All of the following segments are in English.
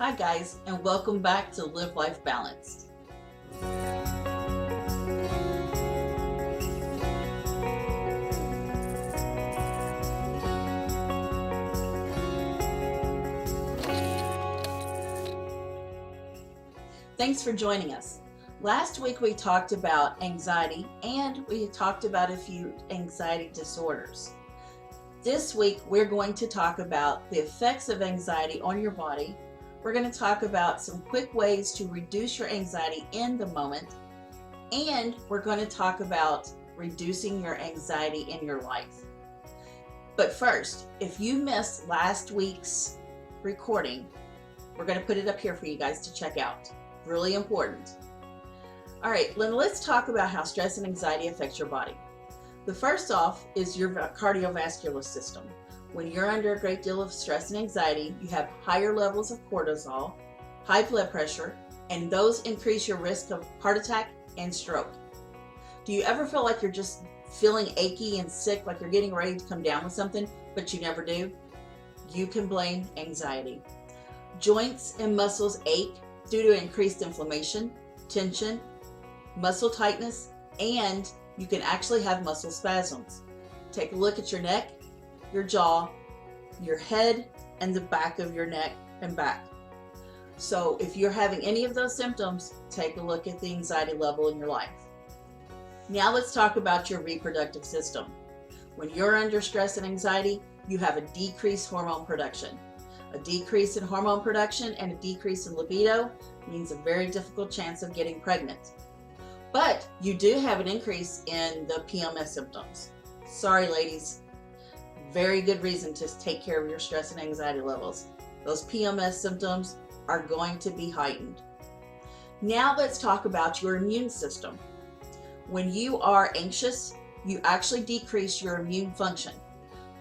Hi guys, and welcome back to Live Life Balanced. Thanks for joining us. Last week we talked about anxiety and we talked about a few anxiety disorders. This week we're going to talk about the effects of anxiety on your body. We're going to talk about some quick ways to reduce your anxiety in the moment, and we're going to talk about reducing your anxiety in your life. But first, if you missed last week's recording, we're going to put it up here for you guys to check out. Really important. All right, let's talk about how stress and anxiety affects your body. The first off is your cardiovascular system. When you're under a great deal of stress and anxiety, you have higher levels of cortisol, high blood pressure, and those increase your risk of heart attack and stroke. Do you ever feel like you're just feeling achy and sick, like you're getting ready to come down with something, but you never do? You can blame anxiety. Joints and muscles ache due to increased inflammation, tension, muscle tightness, and you can actually have muscle spasms. Take a look at your neck, your jaw, your head, and the back of your neck and back. So if you're having any of those symptoms, take a look at the anxiety level in your life. Now let's talk about your reproductive system. When you're under stress and anxiety, you have a decreased hormone production. A decrease in hormone production and a decrease in libido means a very difficult chance of getting pregnant. But you do have an increase in the PMS symptoms. Sorry, ladies. Very good reason to take care of your stress and anxiety levels. Those PMS symptoms are going to be heightened. Now let's talk about your immune system. When you are anxious, you actually decrease your immune function.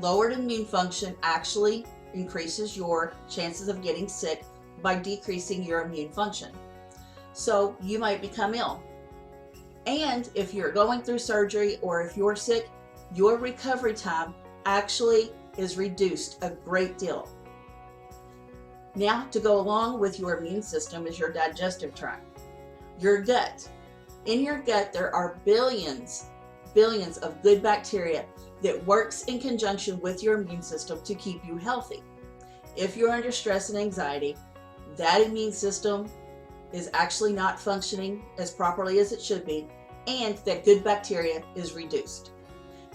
Lowered immune function actually increases your chances of getting sick by decreasing your immune function. So you might become ill. And if you're going through surgery or if you're sick, your recovery time actually is reduced a great deal. Now, to go along with your immune system is your digestive tract, your gut. In your gut, there are billions of good bacteria that works in conjunction with your immune system to keep you healthy. If you're under stress and anxiety, that immune system is actually not functioning as properly as it should be, and that good bacteria is reduced.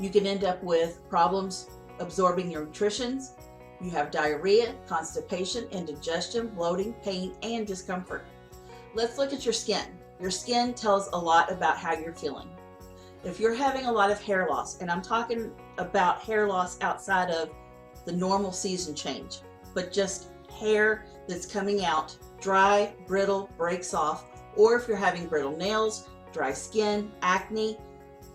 You can end up with problems absorbing your nutritions. You have diarrhea, constipation, indigestion, bloating, pain, and discomfort. Let's look at your skin. Your skin tells a lot about how you're feeling. If you're having a lot of hair loss, and I'm talking about hair loss outside of the normal season change, but just hair that's coming out dry, brittle, breaks off, or if you're having brittle nails, dry skin, acne,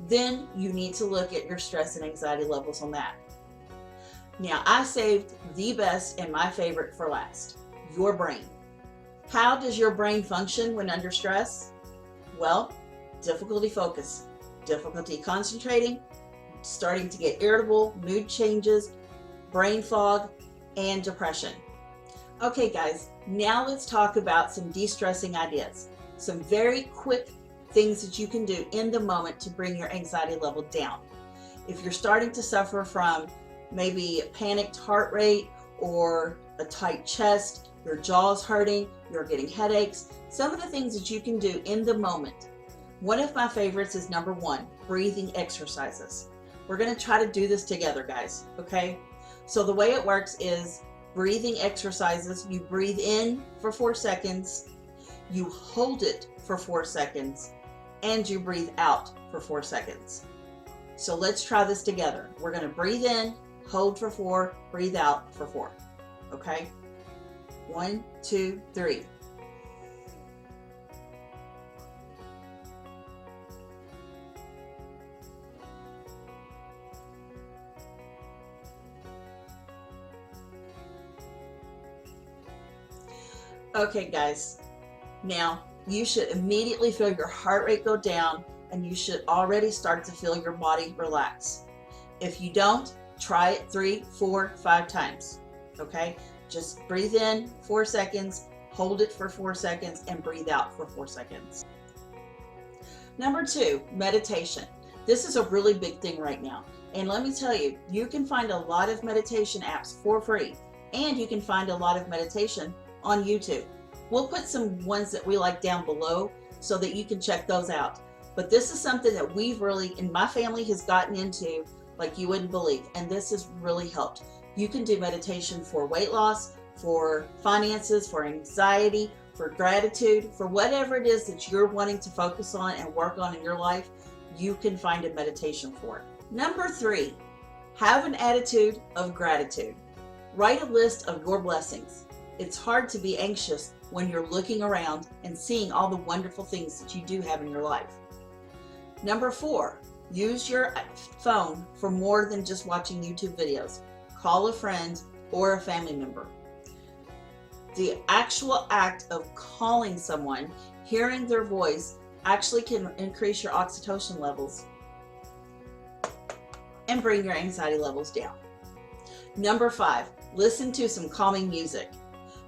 then you need to look at your stress and anxiety levels on that. Now, I saved the best and my favorite for last, your brain. How does your brain function when under stress? Well, difficulty focus, difficulty concentrating, starting to get irritable, mood changes, brain fog, and depression. Okay guys, now let's talk about some de-stressing ideas. Some very quick things that you can do in the moment to bring your anxiety level down. If you're starting to suffer from maybe a panicked heart rate or a tight chest, your jaw's hurting, you're getting headaches, some of the things that you can do in the moment. One of my favorites is number 1, breathing exercises. We're going to try to do this together, guys, okay? So the way it works is breathing exercises. You breathe in for 4 seconds, you hold it for 4 seconds, and you breathe out for 4 seconds. So let's try this together. We're going to breathe in, hold for 4, breathe out for 4. Okay? 1, 2, 3. Okay, guys. Now, you should immediately feel your heart rate go down, and you should already start to feel your body relax. If you don't, try it 3, 4, 5 times. Okay? Just breathe in 4 seconds, hold it for 4 seconds, and breathe out for 4 seconds. Number 2, meditation. This is a really big thing right now. And let me tell you, you can find a lot of meditation apps for free, and you can find a lot of meditation on YouTube. We'll put some ones that we like down below so that you can check those out. But this is something that we've really, and my family has gotten into like you wouldn't believe, and this has really helped. You can do meditation for weight loss, for finances, for anxiety, for gratitude, for whatever it is that you're wanting to focus on and work on in your life, you can find a meditation for it. Number 3, have an attitude of gratitude. Write a list of your blessings. It's hard to be anxious when you're looking around and seeing all the wonderful things that you do have in your life. Number 4, use your phone for more than just watching YouTube videos. Call a friend or a family member. The actual act of calling someone, hearing their voice, actually can increase your oxytocin levels and bring your anxiety levels down. Number 5, listen to some calming music.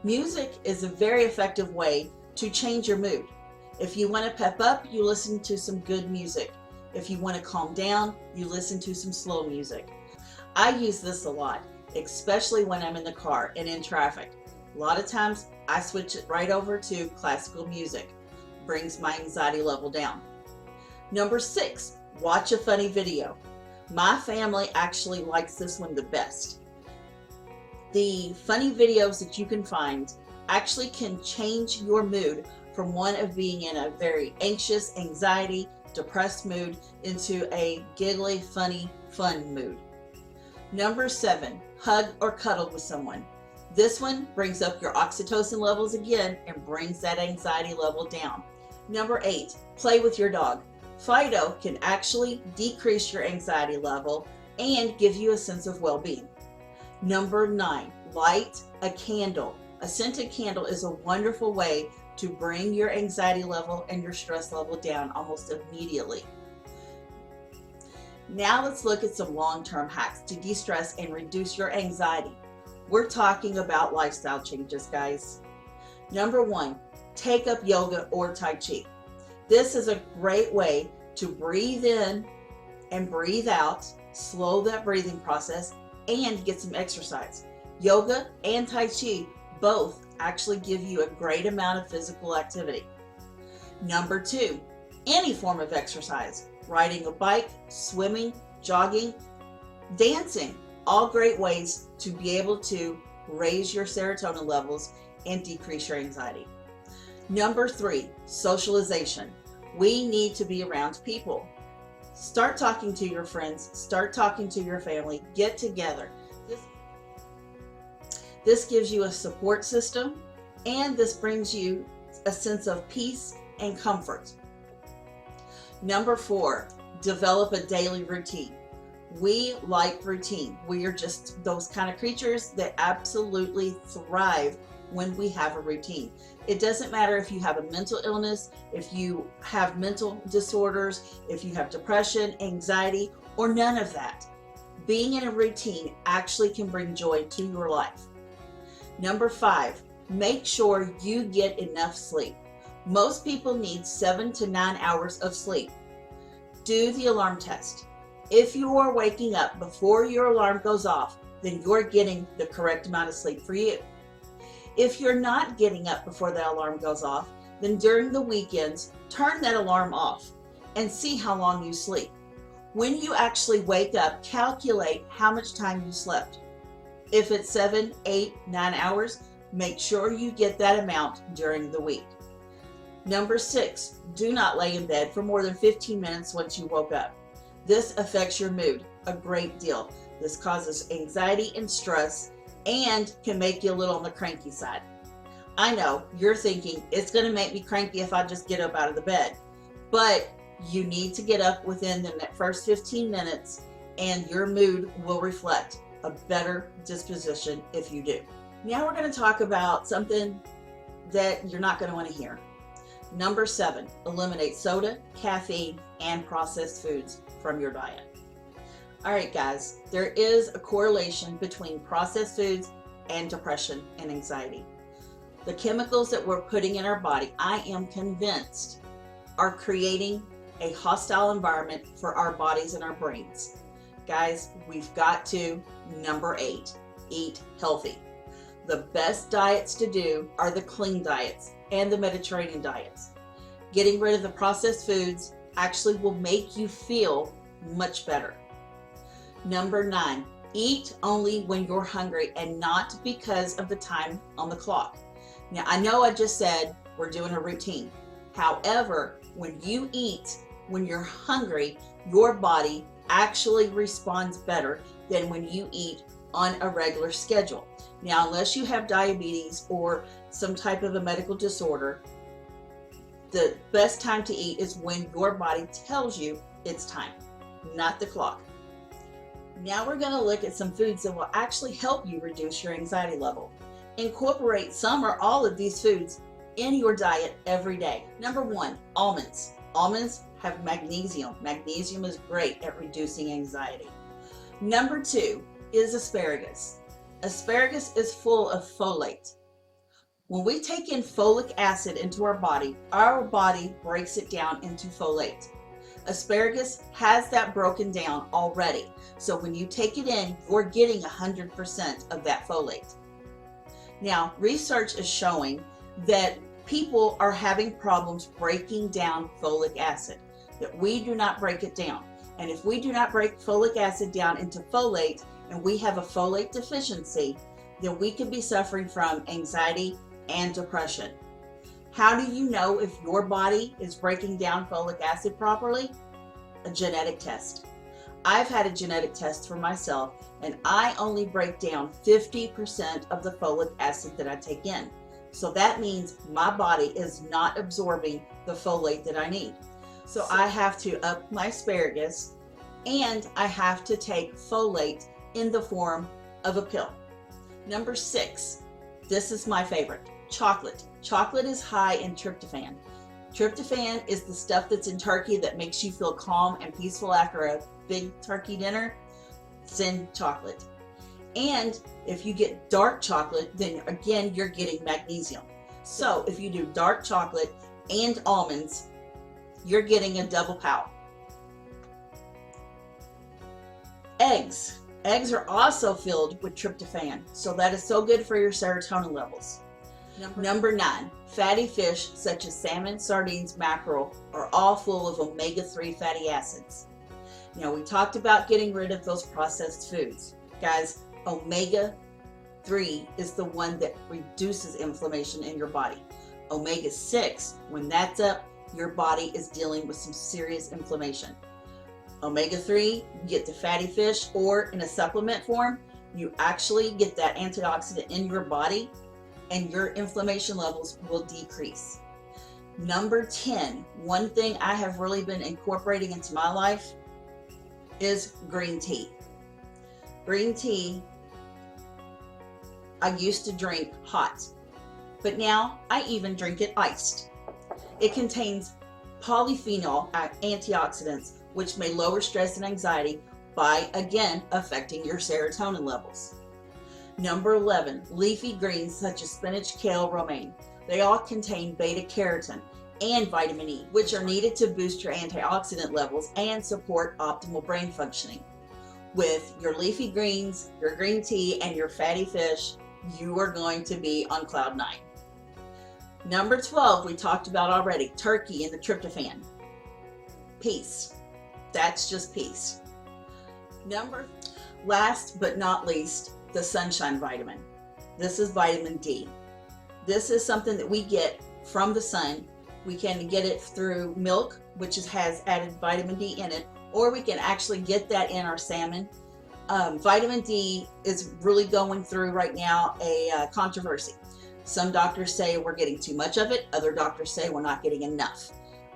Music is a very effective way to change your mood. If you want to pep up, you listen to some good music. If you want to calm down, you listen to some slow music. I use this a lot, especially when I'm in the car and in traffic. A lot of times I switch it right over to classical music. Brings my anxiety level down. Number 6, watch a funny video. My family actually likes this one the best. The funny videos that you can find actually can change your mood from one of being in a very anxious, anxiety, depressed mood into a giggly, funny, fun mood. Number 7, hug or cuddle with someone. This one brings up your oxytocin levels again and brings that anxiety level down. Number 8, play with your dog. Fido can actually decrease your anxiety level and give you a sense of well-being. Number 9, light a candle. A scented candle is a wonderful way to bring your anxiety level and your stress level down almost immediately. Now let's look at some long-term hacks to de-stress and reduce your anxiety. We're talking about lifestyle changes, guys. Number 1, take up yoga or Tai Chi. This is a great way to breathe in and breathe out, slow that breathing process, and get some exercise. Yoga and Tai Chi both actually give you a great amount of physical activity. Number 2, any form of exercise. Riding a bike, swimming, jogging, dancing, all great ways to be able to raise your serotonin levels and decrease your anxiety. Number 3, socialization. We need to be around people. Start talking to your friends, start talking to your family, get together. This gives you a support system, and this brings you a sense of peace and comfort. Number 4, develop a daily routine. We like routine. We are just those kind of creatures that absolutely thrive when we have a routine. It doesn't matter if you have a mental illness, if you have mental disorders, if you have depression, anxiety, or none of that. Being in a routine actually can bring joy to your life. Number 5, make sure you get enough sleep. Most people need 7 to 9 hours of sleep. Do the alarm test. If you are waking up before your alarm goes off, then you're getting the correct amount of sleep for you. If you're not getting up before the alarm goes off, then during the weekends, turn that alarm off and see how long you sleep. When you actually wake up, calculate how much time you slept. If it's 7, 8, 9 hours, make sure you get that amount during the week. Number 6, do not lay in bed for more than 15 minutes once you woke up. This affects your mood a great deal. This causes anxiety and stress and can make you a little on the cranky side. I know you're thinking it's going to make me cranky if I just get up out of the bed, but you need to get up within the first 15 minutes and your mood will reflect a better disposition if you do. Now we're going to talk about something that you're not going to want to hear. Number 7, eliminate soda, caffeine, and processed foods from your diet. All right, guys, there is a correlation between processed foods and depression and anxiety. The chemicals that we're putting in our body, I am convinced, are creating a hostile environment for our bodies and our brains. Guys, we've got to, number 8, eat healthy. The best diets to do are the clean diets and the Mediterranean diets. Getting rid of the processed foods actually will make you feel much better. Number 9, eat only when you're hungry and not because of the time on the clock. Now, I know I just said we're doing a routine. However, when you eat when you're hungry, your body actually responds better than when you eat on a regular schedule. Now, unless you have diabetes or some type of a medical disorder, the best time to eat is when your body tells you it's time, not the clock. Now we're going to look at some foods that will actually help you reduce your anxiety level. Incorporate some or all of these foods in your diet every day. Number 1, almonds. Almonds have magnesium. Magnesium is great at reducing anxiety. Number 2 is asparagus. Asparagus is full of folate. When we take in folic acid into our body breaks it down into folate. Asparagus has that broken down already. So when you take it in, you're getting 100% of that folate. Now, research is showing that people are having problems breaking down folic acid, that we do not break it down. And if we do not break folic acid down into folate and we have a folate deficiency, then we could be suffering from anxiety and depression. How do you know if your body is breaking down folic acid properly? A genetic test. I've had a genetic test for myself, and I only break down 50% of the folic acid that I take in. So that means my body is not absorbing the folate that I need. So I have to up my asparagus, and I have to take folate in the form of a pill. Number 6, this is my favorite, chocolate. Chocolate is high in tryptophan. Tryptophan is the stuff that's in turkey that makes you feel calm and peaceful after a big turkey dinner. It's in chocolate. And if you get dark chocolate, then again, you're getting magnesium. So if you do dark chocolate and almonds, you're getting a double pow. Eggs. Eggs are also filled with tryptophan, so that is so good for your serotonin levels. Number 9, fatty fish such as salmon, sardines, mackerel are all full of omega-3 fatty acids. Now, we talked about getting rid of those processed foods. Guys, omega-3 is the one that reduces inflammation in your body. Omega-6, when that's up, your body is dealing with some serious inflammation. Omega-3, you get the fatty fish, or in a supplement form, you actually get that antioxidant in your body and your inflammation levels will decrease. Number 10, one thing I have really been incorporating into my life is green tea. Green tea, I used to drink hot, but now I even drink it iced. It contains polyphenol antioxidants, which may lower stress and anxiety by, again, affecting your serotonin levels. Number 11, leafy greens such as spinach, kale, romaine. They all contain beta-carotene and vitamin E, which are needed to boost your antioxidant levels and support optimal brain functioning. With your leafy greens, your green tea, and your fatty fish, you are going to be on cloud 9. Number 12, we talked about already, turkey and the tryptophan. Peace. That's just peace. Last but not least, the sunshine vitamin. This is vitamin D. This is something that we get from the sun. We can get it through milk, which has added vitamin D in it, or we can actually get that in our salmon. Vitamin D is really going through right now a controversy. Some doctors say we're getting too much of it. Other doctors say we're not getting enough.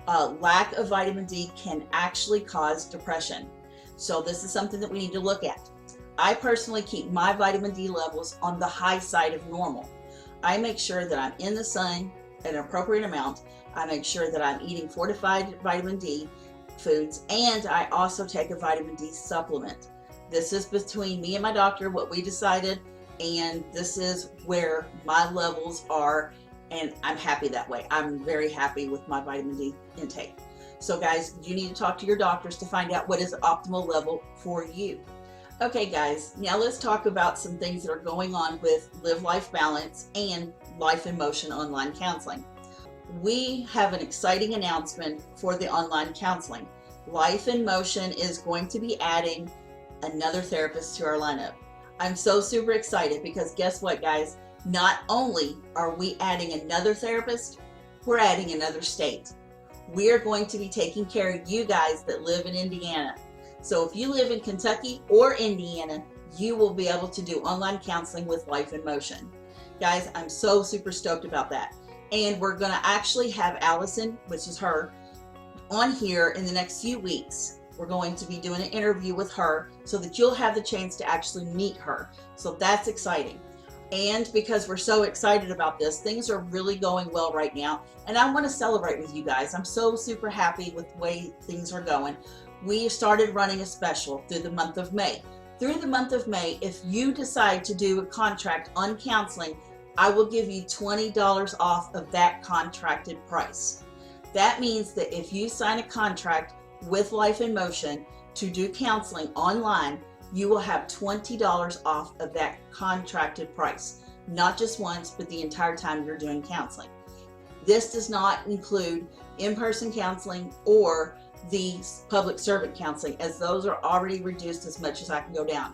Lack of vitamin D can actually cause depression. So this is something that we need to look at. I personally keep my vitamin D levels on the high side of normal. I make sure that I'm in the sun an appropriate amount. I make sure that I'm eating fortified vitamin D foods, and I also take a vitamin D supplement. This is between me and my doctor, what we decided, and this is where my levels are, and I'm happy that way. I'm very happy with my vitamin D intake. So guys, you need to talk to your doctors to find out what is the optimal level for you. Okay guys, now let's talk about some things that are going on with Live Life Balance and Life in Motion online counseling. We have an exciting announcement for the online counseling. Life in Motion is going to be adding another therapist to our lineup. I'm so super excited because guess what guys, not only are we adding another therapist, we're adding another state. We are going to be taking care of you guys that live in Indiana. So if you live in Kentucky or Indiana, you will be able to do online counseling with Life in Motion. Guys, I'm so super stoked about that. And we're going to actually have Allison, which is her, on here in the next few weeks. We're going to be doing an interview with her so that you'll have the chance to actually meet her. So that's exciting. And because we're so excited about this, things are really going well right now. And I want to celebrate with you guys. I'm so super happy with the way things are going. We started running a special through the month of May. Through the month of May, if you decide to do a contract on counseling, I will give you $20 off of that contracted price. That means that if you sign a contract with Life in Motion to do counseling online, you will have $20 off of that contracted price. Not just once, but the entire time you're doing counseling. This does not include in-person counseling or the public servant counseling, as those are already reduced as much as I can go down.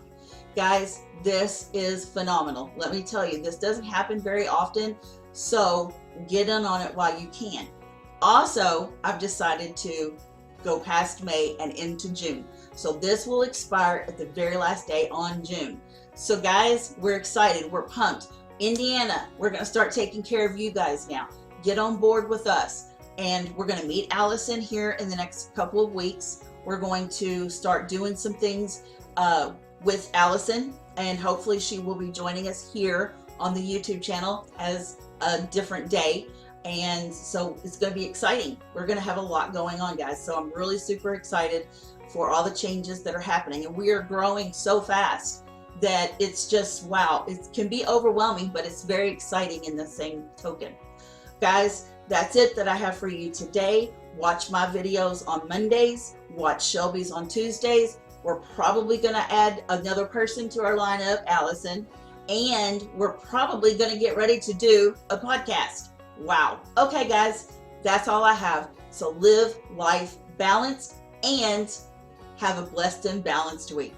Guys, this is phenomenal. Let me tell you, this doesn't happen very often, so get in on it while you can. Also, I've decided to go past May and into June. So this will expire at the very last day on June. So guys, we're excited, we're pumped. Indiana, we're gonna start taking care of you guys now. Get on board with us. And we're gonna meet Allison here in the next couple of weeks. We're going to start doing some things with Allison, and hopefully she will be joining us here on the YouTube channel as a different day. And so it's going to be exciting. We're going to have a lot going on, guys. So I'm really super excited for all the changes that are happening. And we are growing so fast that it's just, wow, it can be overwhelming, but it's very exciting in the same token. Guys, that's it that I have for you today. Watch my videos on Mondays, watch Shelby's on Tuesdays. We're probably going to add another person to our lineup, Allison, and we're probably going to get ready to do a podcast. Wow. Okay, guys, that's all I have. So live life balanced and have a blessed and balanced week.